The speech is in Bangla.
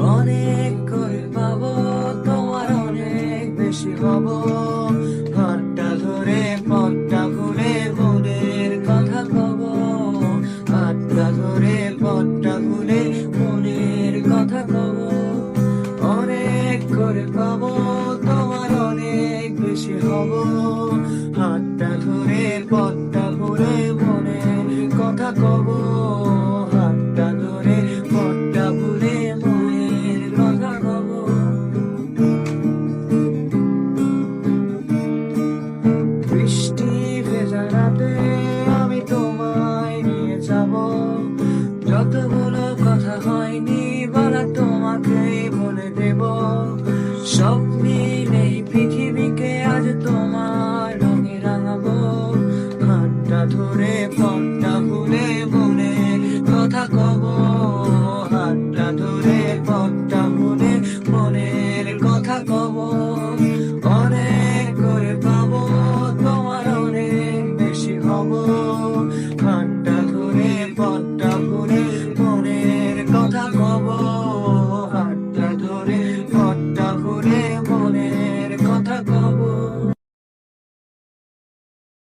অনেক করে পাবো, তোমার অনেক বেশি হব। হাতটা ধরে পথটা ঘুরে মনের কথা কব। হাতটা ধরে পথটা ঘুরে মনের কথা কব। অনেক করে পাবো, তোমার অনেক বেশি হব। হাতটা ধরে পথটা ঘুরে মনের কথা কব। হাতটা ধরে পথটা ঘুরে মনের কথা কব। বৃষ্টি ভেজা রাতে আমি তোমায় নিয়ে যাব। যতগুলো কথা হয়নি বলা তোমাকেই বলে দেব। সব মিলে পৃথিবীকে আজ তোমার রঙে রাঙাবো। হাতটা ধরে পথটা ভুলে মনের কথা কব। হাতটা ধরে পথটা ভুলে মনের কথা কব।